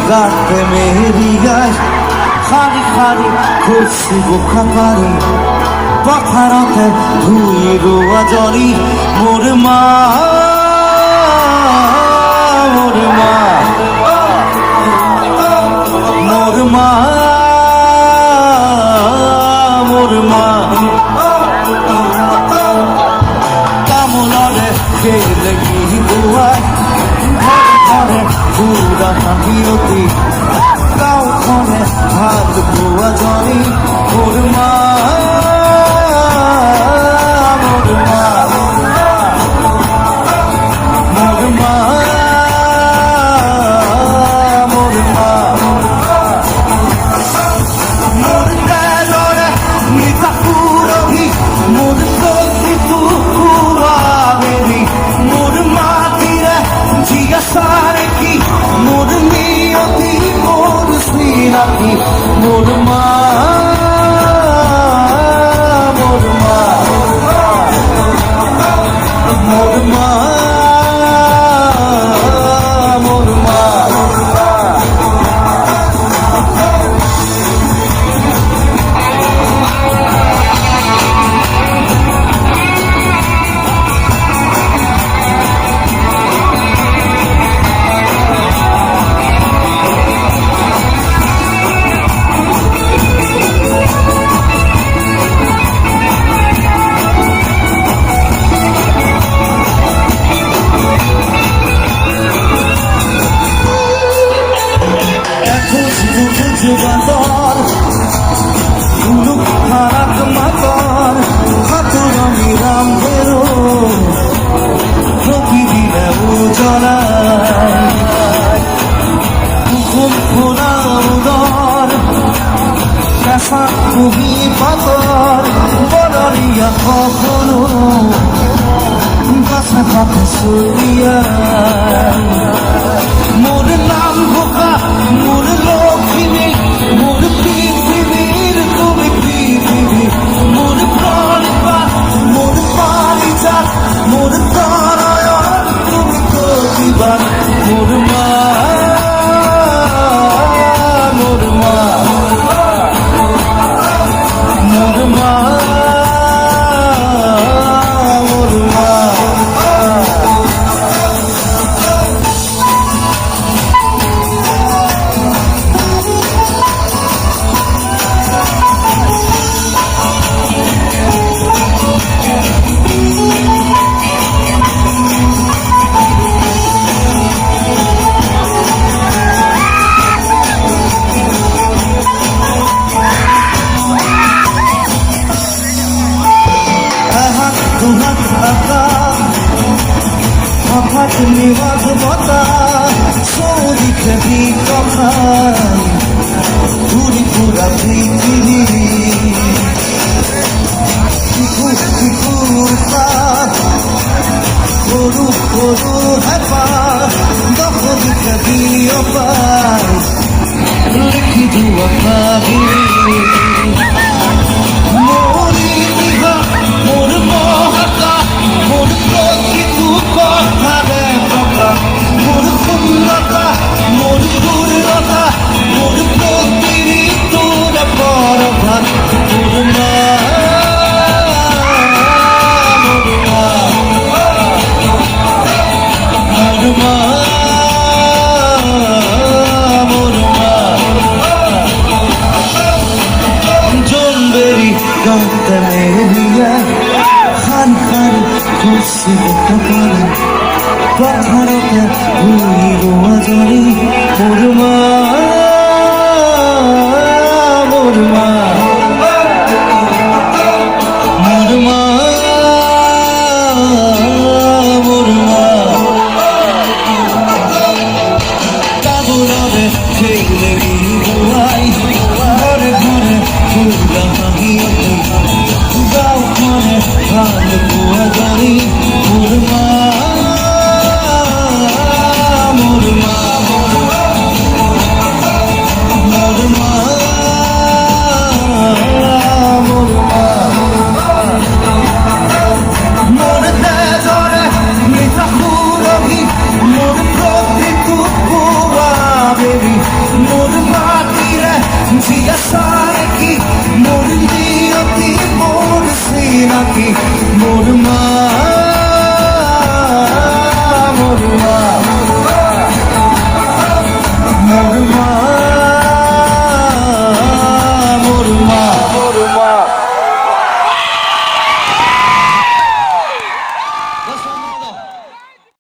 কাটতে মেরিয়ায় খালি খালি খুশি বোখাপারে পথারতে ধুই রোয়া জরি মোর মা মোর মা মোর মা মোর মা কামলারে খেলে কি বুয়ায় ঘরে পুরা হাঁটিয়তি কাউ খনে ভাত বুয়া জনি মোর মা মোর মা মোর মা মোর মা মোর কাজরে মিতা পুরহি মোর কতি তু পুরাবেরি মোর মাটিরে জিয়া সারে কি মোর নিয়তি মোর স্মৃতি মোর মা মোর মা মোর মা মোর মা Jugador, dulu para kematon, hatur miram hero, hoki dile ujalan, hukum puna udar, kasa kuhi pator, bodoria kokono, kasa kata surya, mur naam hoka, mur lokini. মোর পৃথিবীর তুমি পৃথিবী মোর প্রাণিপা মোর পারিজাত মোর তারায়ণ তুমি প্রতিবার মোর মা মোর মা মোর মা মোর মা হঠাৎ নিবাস বতা সৌদি খেবি কথা ঘুরি পুরা পৃথিবী শিকুর পাত গরু গরু হেপা দখলি খেবি অপায় লিখি দুয়া ভাবি মোরি দিহা মোর মহাকা মোর প্রতি তু কথা রে কথা মোর সুন্দরতা মোর দূরতা মোর প্রতি তোর নাকি মোর মা